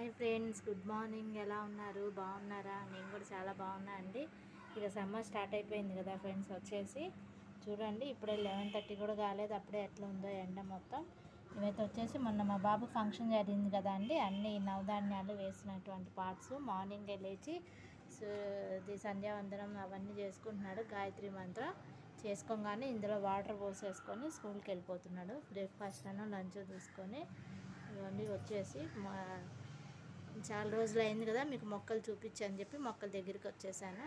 Hi friends, good morning. ఎలా ఉన్నారు? బాగున్నారా? నేను కూడా చాలా బాగున్నా అండి. ఇక సమ్మర్ స్టార్ట్ అయిపోయింది కదా ఫ్రెండ్స్. వచ్చేసి చూడండి, ఇప్పుడే 11:30 కూడా కాలేదు, అప్పుడే ఎట్లా ఉందో ఎండ మొత్తం. ఇవైతే వచ్చేసి మొన్న మా బాబు ఫంక్షన్ జరిగింది కదా అండి, అన్ని నవధాన్యాలు వేసినటువంటి పార్ట్స్ మార్నింగే లేచి ఇది సంధ్యావందనం అవన్నీ చేసుకుంటున్నాడు. గాయత్రి మంత్రం చేసుకోగానే ఇందులో వాటర్ పోసేసుకొని స్కూల్కి వెళ్ళిపోతున్నాడు. బ్రేక్ఫాస్ట్ అను లంచ్ తీసుకొని ఇవన్నీ వచ్చేసి చాలా రోజులు అయింది కదా, మీకు మొక్కలు చూపించని చెప్పి మొక్కల దగ్గరికి వచ్చేసాను.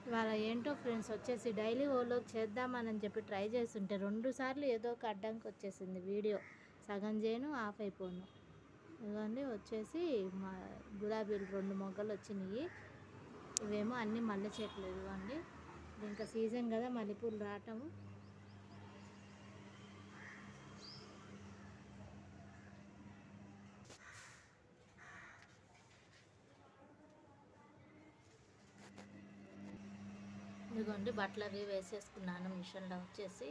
ఇవాళ ఏంటో ఫ్రెండ్స్, వచ్చేసి డైలీ ఓలోకి చేద్దామని చెప్పి ట్రై చేస్తుంటే 2 సార్లు ఏదో ఒక అడ్డంకి వచ్చేసింది. వీడియో సగం చేయను, ఆఫ్ అయిపోను. ఇవన్నీ వచ్చేసి మా గులాబీలు 2 మొగ్గలు వచ్చినాయి. ఇవేమో అన్నీ మల్లె చెట్లు. ఇవ్వండి, ఇంకా సీజన్ కదా మల్లెపూలు రావటము. ఇదిగోండి, బట్టలు అవి వేసేసుకున్నాను మిషన్లో వచ్చేసి.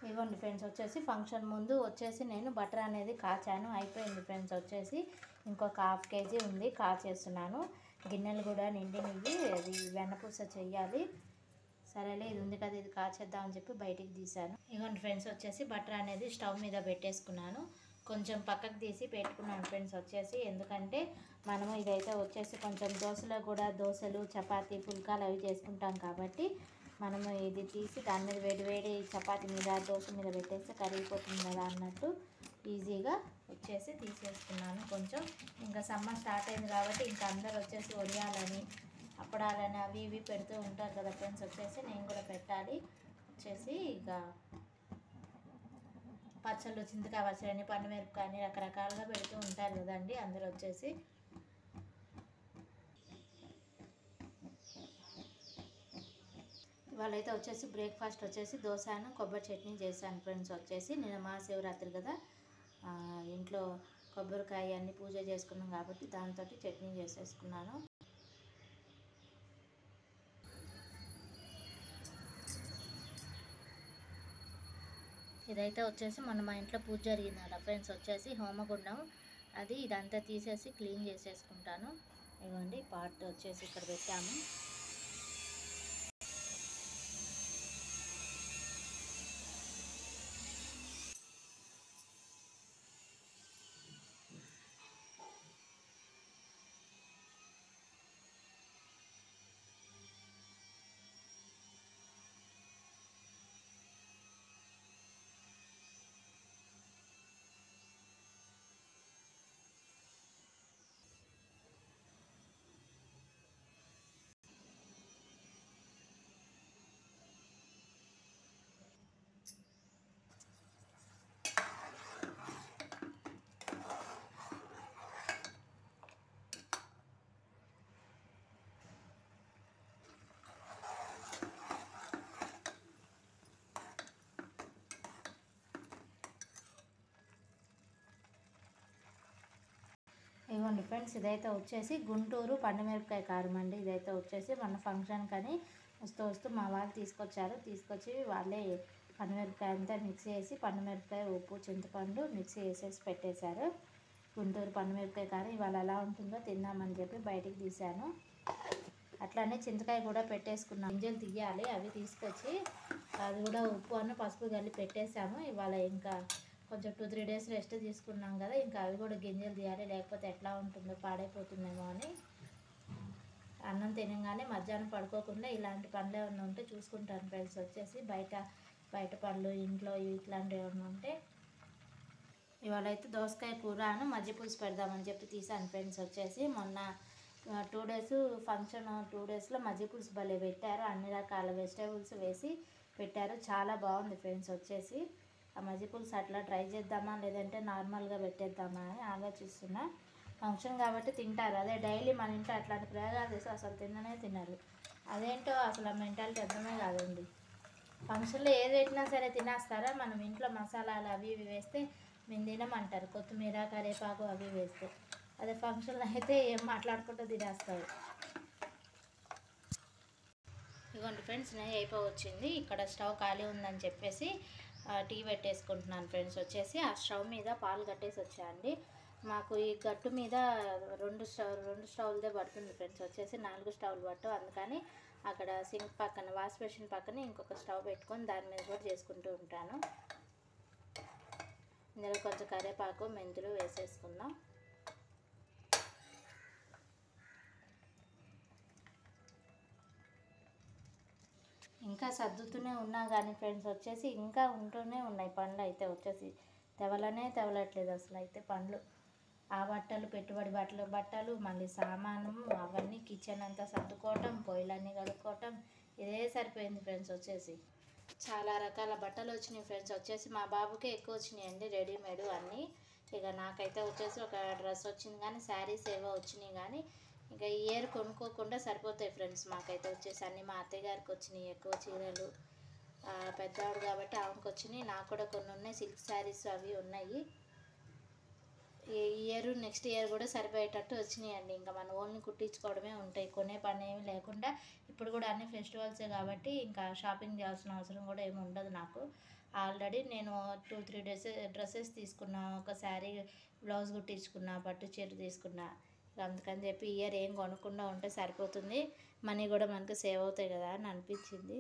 ఇవ్వండి ఫ్రెండ్స్, వచ్చేసి ఫంక్షన్ ముందు వచ్చేసి నేను బటర్ అనేది కాచాను. అయిపోయింది ఫ్రెండ్స్. వచ్చేసి ఇంకొక 1/2 kg ఉంది, కాచేస్తున్నాను. గిన్నెలు కూడా నిండినవి, అది వెన్నపూస చెయ్యాలి. సరేలే, ఇది ఉంది కదా, ఇది కాచేద్దామని చెప్పి బయటికి తీసాను. ఇవ్వండి ఫ్రెండ్స్, వచ్చేసి బటర్ అనేది స్టవ్ మీద పెట్టేసుకున్నాను. కొంచెం పక్కకు తీసి పెట్టుకున్నాను ఫ్రెండ్స్. వచ్చేసి ఎందుకంటే మనము ఇదైతే వచ్చేసి కొంచెం దోశలో కూడా దోశలు, చపాతీ, పుల్కాలు అవి చేసుకుంటాం కాబట్టి మనము ఇది తీసి దాని మీద వేడి చపాతీ మీద, దోశ మీద పెట్టేస్తే కరిగిపోతుంది కదా అన్నట్టు ఈజీగా వచ్చేసి తీసేసుకున్నాను. కొంచెం ఇంకా సమ్మర్ స్టార్ట్ అయింది కాబట్టి ఇంకా అందరు వచ్చేసి వడియాలని, అప్పడాలని అవి ఇవి పెడుతూ ఉంటారు కదా ఫ్రెండ్స్. వచ్చేసి నేను కూడా పెట్టాలి. వచ్చేసి ఇక పచ్చళ్ళు, చింతకాయ పచ్చడి, పండుమిరపకాయని రకరకాలుగా పెడుతూ ఉంటారు కదండి అందరూ. వచ్చేసి ఇవాళైతే వచ్చేసి బ్రేక్ఫాస్ట్ వచ్చేసి దోశను కొబ్బరి చట్నీ చేశాను ఫ్రెండ్స్. వచ్చేసి నిన్న మహాశివరాత్రి కదా, ఇంట్లో కొబ్బరికాయ అన్ని పూజ చేసుకున్నాం కాబట్టి దాంతో చట్నీ చేసేసుకున్నాను. ఇదైతే వచ్చేసి మొన్న మా ఇంట్లో పూజ జరిగింది కదా ఫ్రెండ్స్. వచ్చేసి హోమగుండం అది ఇదంతా తీసేసి క్లీన్ చేసేసుకుంటాను. ఇవ్వండి, పార్ట్ వచ్చేసి ఇక్కడ పెట్టాము. ఇవ్వండి ఫ్రెండ్స్, ఇదైతే వచ్చేసి గుంటూరు పండుమిరపకాయ కారం అండి. ఇదైతే వచ్చేసి మన ఫంక్షన్ కానీ వస్తూ మా వాళ్ళు తీసుకొచ్చి వాళ్ళే పండుమిరపకాయ అంతా మిక్సీ చేసి, పండుమిరపకాయ, ఉప్పు, చింతపండు మిక్సీ వేసేసి పెట్టేశారు. గుంటూరు పండుమిరపకాయ కారం ఇవాళ ఎలా ఉంటుందో తిందామని చెప్పి బయటికి తీశాను. అట్లానే చింతకాయ కూడా పెట్టేసుకున్నాం. గింజలు తీయాలి, అవి తీసుకొచ్చి అది కూడా ఉప్పు అన్న పసుపు కలిపి పెట్టేసాము. ఇవాళ ఇంకా కొంచెం 2-3 days రెస్ట్ తీసుకున్నాం కదా, ఇంకా అవి కూడా గింజలు తీయాలి, లేకపోతే ఎట్లా ఉంటుందో, పాడైపోతుందేమో అని. అన్నం తినగానే మధ్యాహ్నం పడుకోకుండా ఇలాంటి పనులు ఏమైనా ఉంటే చూసుకుంటాను ఫ్రెండ్స్. వచ్చేసి బయట పనులు, ఇంట్లో ఇట్లాంటివి ఏమైనా ఉంటే. ఇవాళ అయితే దోసకాయ కూరను మజ్జి పులుసు పెడదామని చెప్పి తీసాను ఫ్రెండ్స్. వచ్చేసి మొన్న 2 days ఫంక్షన్, 2 daysలో మజ్జి పులుసు భలే పెట్టారు. అన్ని రకాల వెజిటేబుల్స్ వేసి పెట్టారు, చాలా బాగుంది ఫ్రెండ్స్. వచ్చేసి ఆ మజ్జి పులుసు అట్లా ట్రై చేద్దామా, లేదంటే నార్మల్గా పెట్టేద్దామా అని ఆలోచిస్తున్నా. ఫంక్షన్ కాబట్టి తింటారు, అదే డైలీ మన ఇంట్లో అట్లాంటి ప్రయోగాలు చేస్తే అసలు తినరు. అదేంటో అసలు ఆ మెంటాలిటీ అర్థమే కాదండి. ఫంక్షన్లో ఏది పెట్టినా సరే తినేస్తారా? మనం ఇంట్లో మసాలాలు అవి ఇవి వేస్తే మేము తినమంటారు, కొత్తిమీర కరివేపాకు అవి వేస్తే. అదే ఫంక్షన్లో అయితే ఏం మాట్లాడుకుంటూ తినేస్తారు. ఇదిగోండి ఫ్రెండ్స్, నెయ్యి అయిపోవచ్చింది. ఇక్కడ స్టవ్ ఖాళీ ఉందని చెప్పేసి టీ పెట్టేసుకుంటున్నాను ఫ్రెండ్స్. వచ్చేసి ఆ స్టవ్ మీద పాలు కట్టేసి వచ్చాయండి. మాకు ఈ గట్టు మీద రెండు స్టవ్లదే పడుతుంది ఫ్రెండ్స్. వచ్చేసి 4 స్టవ్లు పట్టు, అందుకని అక్కడ సింక్ పక్కన వాష్ బేసిన్ పక్కన ఇంకొక స్టవ్ పెట్టుకొని దాని మీద కూడా చేసుకుంటూ ఉంటాను. ఇందులో కొంచెం కరివేపాకు మెంతులు వేసేసుకుందాం. ఇంకా సర్దుతూనే ఉన్నా కానీ ఫ్రెండ్స్, వచ్చేసి ఇంకా ఉంటూనే ఉన్నాయి పండ్లు అయితే. వచ్చేసి తెవలట్లేదు అసలు అయితే పండ్లు. ఆ బట్టలు, పెట్టుబడి బట్టలు మళ్ళీ సామాను అవన్నీ కిచెన్ అంతా సర్దుకోవటం, పొయ్యిలన్నీ కడుక్కోవటం, ఇదే సరిపోయింది ఫ్రెండ్స్. వచ్చేసి చాలా రకాల బట్టలు వచ్చినాయి ఫ్రెండ్స్. వచ్చేసి మా బాబుకే ఎక్కువ వచ్చినాయి అండి, రెడీమేడ్ అన్నీ. ఇక నాకైతే వచ్చేసి ఒక డ్రెస్ వచ్చింది కానీ శారీస్ ఏవో వచ్చినాయి కానీ ఇక ఈ ఇయర్ కొనుక్కోకుండా సరిపోతాయి ఫ్రెండ్స్. మాకైతే వచ్చేసి అన్నీ మా అత్తయ్య గారికి వచ్చినాయి ఎక్కువ చీరలు. పెద్దవాడు కాబట్టి ఆమెకు వచ్చినాయి, నాకు కూడా కొన్ని ఉన్నాయి, సిల్క్ శారీస్ అవి ఉన్నాయి. ఈ ఇయర్ నెక్స్ట్ ఇయర్ కూడా సరిపోయేటట్టు వచ్చినాయండి. ఇంకా మనం ఓన్లీ కుట్టించుకోవడమే ఉంటాయి, కొనే పని ఏమి లేకుండా. ఇప్పుడు కూడా అన్ని ఫెస్టివల్సే కాబట్టి ఇంకా షాపింగ్ చేయాల్సిన అవసరం కూడా ఏమి ఉండదు నాకు. ఆల్రెడీ నేను 2-3 డ్రెస్సెస్ తీసుకున్నా, ఒక శారీ బ్లౌజ్ కుట్టించుకున్నా, పట్టు చీర తీసుకున్నా. అందుకని చెప్పి ఇయర్ ఏం కొనకుండా ఉంటే సరిపోతుంది, మనీ కూడా మనకు సేవ్ అవుతాయి కదా అని అనిపించింది.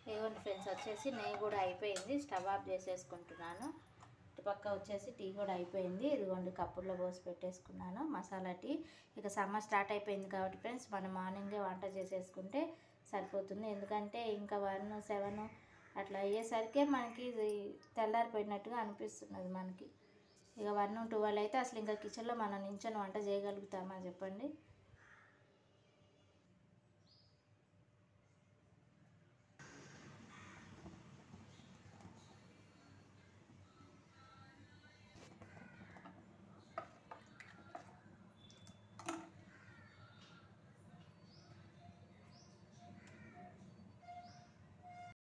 ఇదిగోండి ఫ్రెండ్స్, వచ్చేసి నెయ్యి కూడా అయిపోయింది, స్టవ్ ఆఫ్ చేసేసుకుంటున్నాను. ఇటుపక్క వచ్చేసి టీ కూడా అయిపోయింది. ఇదిగోండి కప్పుల్లో పోసి పెట్టేసుకున్నాను మసాలా టీ. ఇక సమ్మర్ స్టార్ట్ అయిపోయింది కాబట్టి ఫ్రెండ్స్, మనం మార్నింగే వంట చేసేసుకుంటే సరిపోతుంది. ఎందుకంటే ఇంకా 1-7 అట్లా అయ్యేసరికి మనకి తెల్లారిపోయినట్టుగా అనిపిస్తున్నది మనకి. ఇక 1-12 అయితే అసలు ఇంకా కిచెన్లో మనం నించొని వంట చేయగలుగుతామా చెప్పండి.